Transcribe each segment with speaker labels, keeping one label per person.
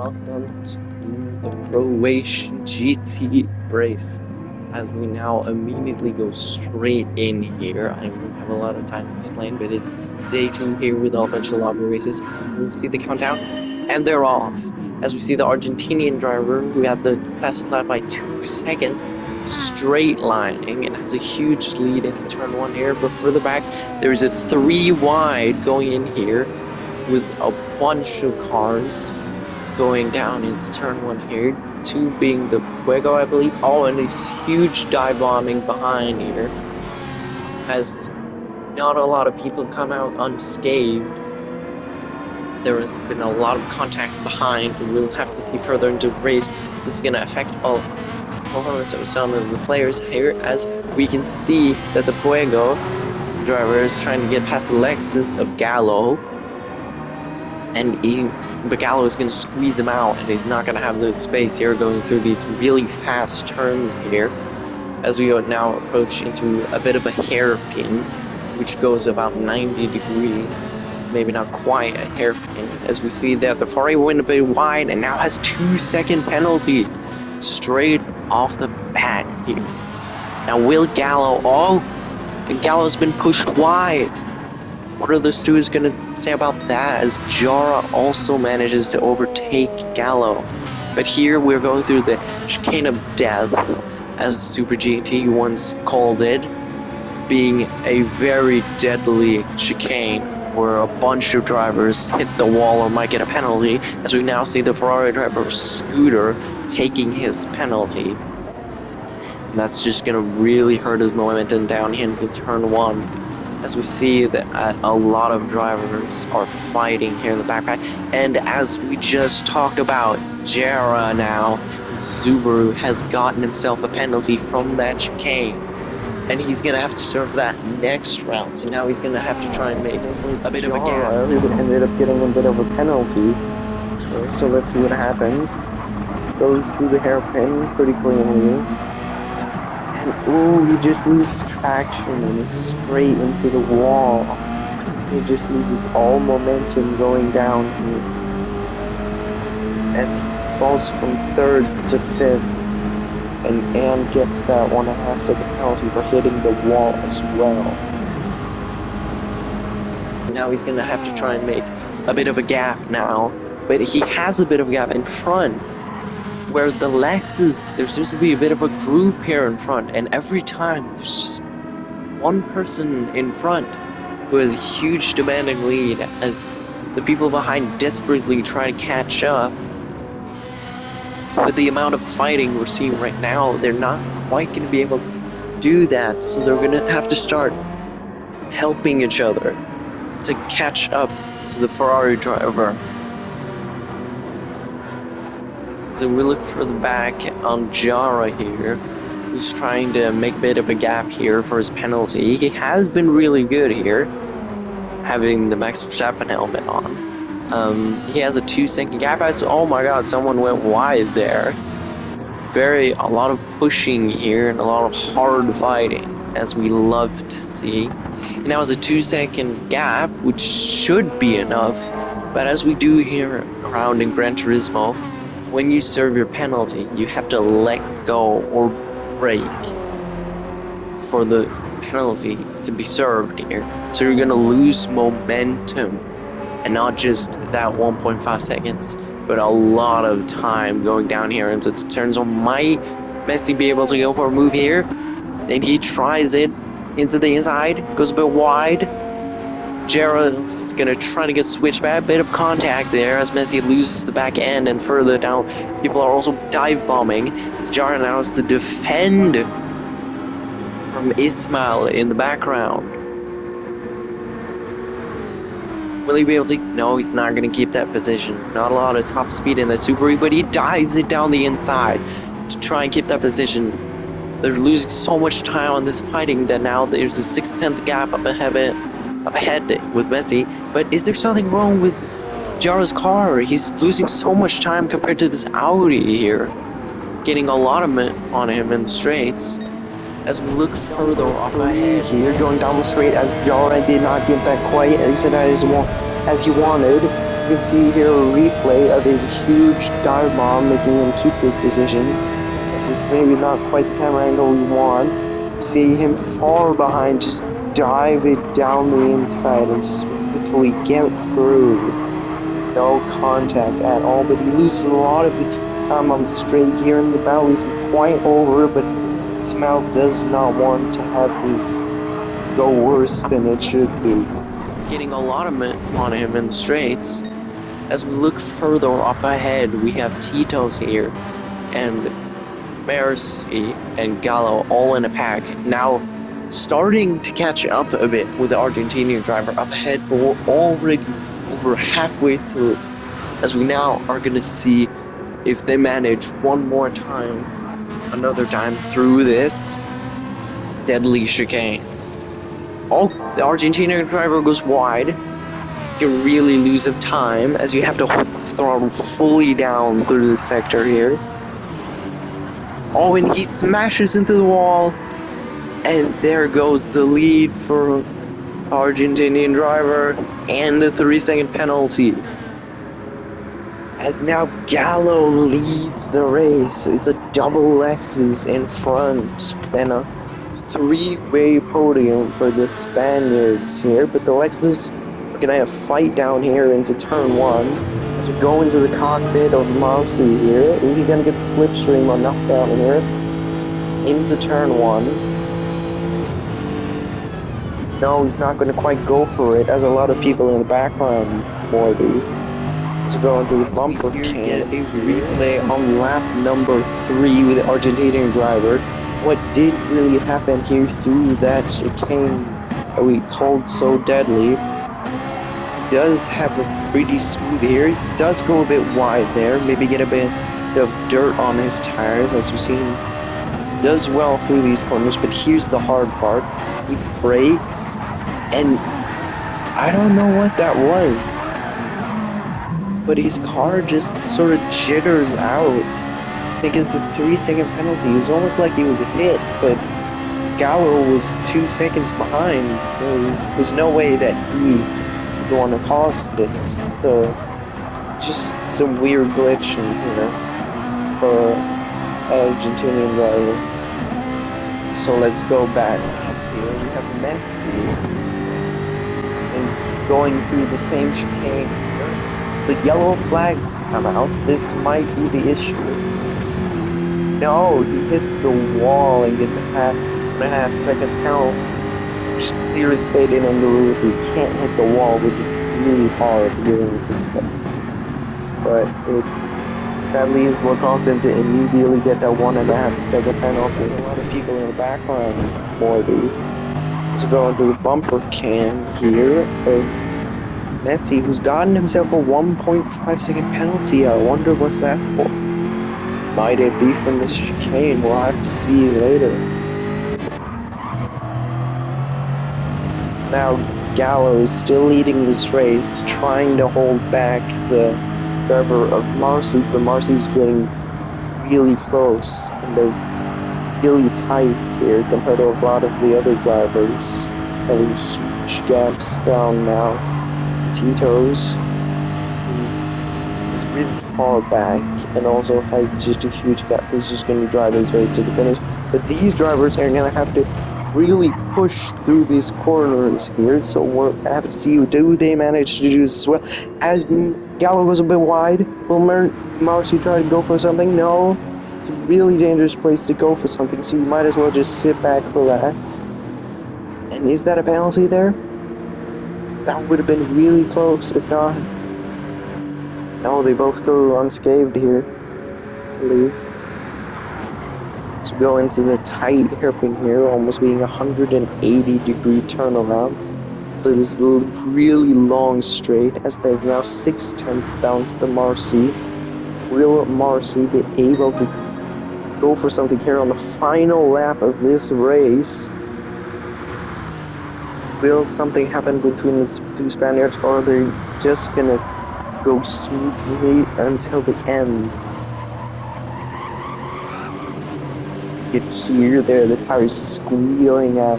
Speaker 1: welcome to the Croatian GT race. As we now immediately go straight in here, I won't have a lot of time to explain, but it's day 2 here with a bunch of lobby races. We'll see the countdown, and they're off. As we see the Argentinian driver, who had the fastest lap by 2 seconds, straight lining and has a huge lead into turn 1 here, but further back, there's a 3 wide going in here with a bunch of cars going down into turn 1 here, 2 being the Fuego, I believe. Oh, and this huge dive bombing behind here. As not a lot of people come out unscathed. There has been a lot of contact behind, and we'll have to see further into the race. This is going to affect all performance of some of the players here, as we can see that the Fuego driver is trying to get past the Lexus of Gallo. But Gallo is going to squeeze him out, and he's not going to have the space here going through these really fast turns here. As we now approach into a bit of a hairpin, which goes about 90 degrees. Maybe not quite a hairpin, as we see that the Ferrari went a bit wide and now has 2-second penalty straight off the bat here. Now will Gallo, and Gallo's been pushed wide. What are the stewards going to say about that, as Jara also manages to overtake Gallo? But here we're going through the chicane of death, as Super GT once called it, being a very deadly chicane where a bunch of drivers hit the wall or might get a penalty, as we now see the Ferrari driver Scooter taking his penalty. And that's just going to really hurt his momentum down here into turn 1. As we see that a lot of drivers are fighting here in the backpack. And as we just talked about, Jara now, Subaru, has gotten himself a penalty from that chicane. And he's going to have to serve that next round. So now he's going to have to try and make a bit of a gap.
Speaker 2: Who ended up getting a bit of a penalty. So let's see what happens. Goes through the hairpin pretty cleanly. Ooh, he just loses traction and is straight into the wall. He just loses all momentum going down here, as he falls from 3rd to 5th, and gets that 1.5 second penalty for hitting the wall as well.
Speaker 1: Now he's going to have to try and make a bit of a gap now, but he has a bit of a gap in front. Where the Lexus, there seems to be a bit of a group here in front, and every time there's just one person in front who has a huge demanding lead, as the people behind desperately try to catch up. With the amount of fighting we're seeing right now, they're not quite going to be able to do that, so they're going to have to start helping each other to catch up to the Ferrari driver. So we look further back on Jara here, who's trying to make a bit of a gap here for his penalty. He has been really good here, having the Max Verstappen helmet on. He has a 2-second gap. Oh my god, someone went wide there. A lot of pushing here and a lot of hard fighting, as we love to see. He now has a 2-second gap, which should be enough, but as we do here around in Gran Turismo, when you serve your penalty, you have to let go or brake for the penalty to be served here. So you're going to lose momentum, and not just that 1.5 seconds, but a lot of time going down here into the turns. So might Messi be able to go for a move here? And he tries it into the inside, goes a bit wide. Jara is going to try to get switched back. A bit of contact there as Messi loses the back end, and further down, people are also dive bombing. As Jara now has to defend from Ismail in the background. Will he be able to? No, he's not going to keep that position. Not a lot of top speed in the Subaru, but he dives it down the inside to try and keep that position. They're losing so much time on this fighting that now there's a 6/10 gap up ahead with Messi. But is there something wrong with Jara's car? He's losing so much time compared to this Audi here, getting a lot of it on him in the straights. As we look further off ahead
Speaker 2: here, going down the straight, as Jara did not get that quite as he wanted. You can see here a replay of his huge dive bomb, making him keep this position. This is maybe not quite the camera angle we want. See him far behind, just dive it down the inside and smoothly get through. No contact at all, but he loses a lot of time on the straight here, and the battle isn't quite over, but Smell does not want to have this go worse than it should be.
Speaker 1: Getting a lot of on him in the straights. As we look further up ahead, we have Tito's here, and Mercy and Gallo all in a pack. Now starting to catch up a bit with the Argentinian driver up ahead, but we're already over halfway through. As we now are going to see if they manage another time through this deadly chicane. Oh, the Argentinian driver goes wide. You really lose up time as you have to hold the throttle fully down through this sector here. Oh, and he smashes into the wall, and there goes the lead for Argentinian driver and a 3-second penalty. As now Gallo leads the race. It's a double Lexus in front and a three-way podium for the Spaniards here, but the Lexus are gonna have a fight down here into turn 1 as we go into the cockpit of Marcy here. Is he gonna get the slipstream on knockdown here into turn 1? No, he's not gonna quite go for it, as a lot of people in the background more do. So go into the bumper can. A replay on lap number 3 with the Argentinian driver. What did really happen here through that chicane that we called so deadly? Does have a pretty smooth here. He does go a bit wide there. Maybe get a bit of dirt on his tires, as you've seen. Does well through these corners, but here's the hard part. He brakes, and I don't know what that was, but his car just sort of jitters out. I think it's a 3-second penalty. It was almost like he was hit, but Gallo was 2 seconds behind. There was no way that he was the one who caused it. So, just some weird glitch in here for Argentinian driver. So let's go back. Here we have Messi is going through the same chicane. The yellow flags come out. This might be the issue. No, he hits the wall and gets a 1.5 second penalty. Which clearly stated in the rules he can't hit the wall, which is really hard here. But it sadly is what caused him to immediately get that 1.5 second penalty. There's a lot of people in the background more do. So go into the bumper can here of Messi, who's gotten himself a 1.5 second penalty. I wonder what's that for. Might it be from the chicane? We'll have to see later. So now Gallo is still leading this race, trying to hold back the driver of Marcy, but Marcy's getting really close, and they're really tight here compared to a lot of the other drivers, having huge gaps down now to Tito's, who is really far back and also has just a huge gap. He's just going to drive this race to the finish, but these drivers are going to have to really push through these corners here, so we'll have to see, do they manage to do this as well. As Gallo goes a bit wide, will Marcy try to go for something? No, it's a really dangerous place to go for something, so you might as well just sit back, relax. And is that a penalty there? That would have been really close, if not. No, they both go unscathed here, I believe. So go into the tight hairpin here, almost being 180-degree turnaround. So this really long straight, as there's now 6/10 down to Marcy. Will Marcy be able to go for something here on the final lap of this race? Will something happen between the two Spaniards, or are they just gonna go smoothly until the end? You can hear there the tires squealing out,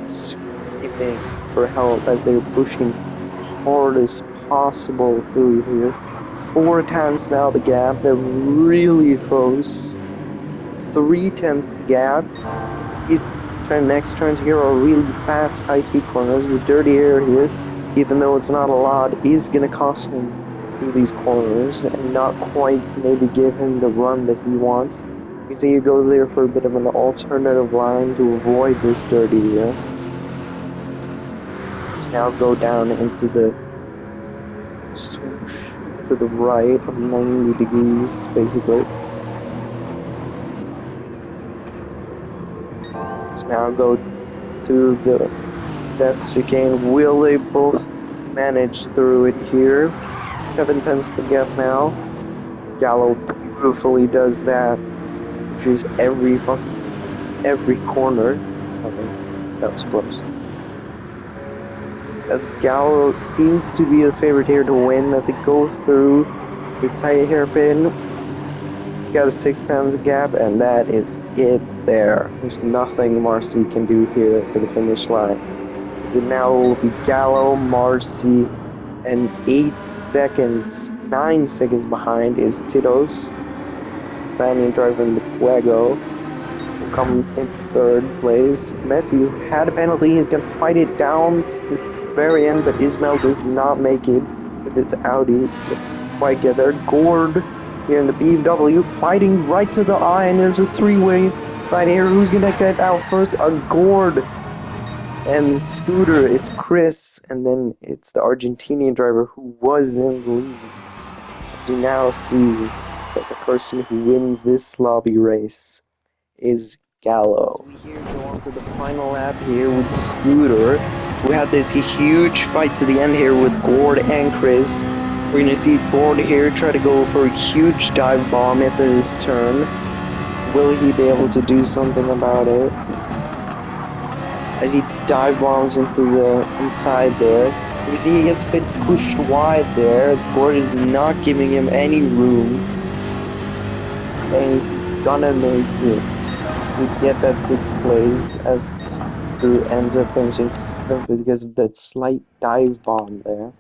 Speaker 1: screaming for help as they're pushing hard as
Speaker 2: impossible through here. 4 tenths now the gap. They're really close. 3 tenths the gap. These next turns here are really fast, high-speed corners. The dirty air here, even though it's not a lot, is going to cost him through these corners and not quite maybe give him the run that he wants. You see he goes there for a bit of an alternative line to avoid this dirty air. Let's now go down into the swoosh to the right of 90 degrees, basically. Let's now go through the death chicane. Will they both manage through it here? 7 tenths the gap now. Gallo beautifully does that. Pushes every corner. Sorry, that was close. As Gallo seems to be the favorite here to win as they go through the tight hairpin. He's got a 6 tenths gap, and that is it there. There's nothing Marcy can do here to the finish line. As it now will be Gallo, Marcy, and 9 seconds behind is Titos, Spaniard driver in the Puego, will come into third place. Messi, who had a penalty, is going to fight it down to the very end, but Ismail does not make it with its Audi to quite get there. Gord here in the BMW, fighting right to the eye, and there's a three-way right here. Who's going to get out first? A Gord. And the scooter is Chris, and then it's the Argentinian driver who was in the lead. As you now see that the person who wins this lobby race is Gallo. As we here go on to the final lap here with Scooter, who had this huge fight to the end here with Gord and Chris. We're going to see Gord here try to go for a huge dive bomb at this turn. Will he be able to do something about it? As he dive bombs into the inside there. You see he gets a bit pushed wide there as Gord is not giving him any room. And he's gonna make it to get that 6th place as Scooter ends up finishing 7th because of that slight dive bomb there.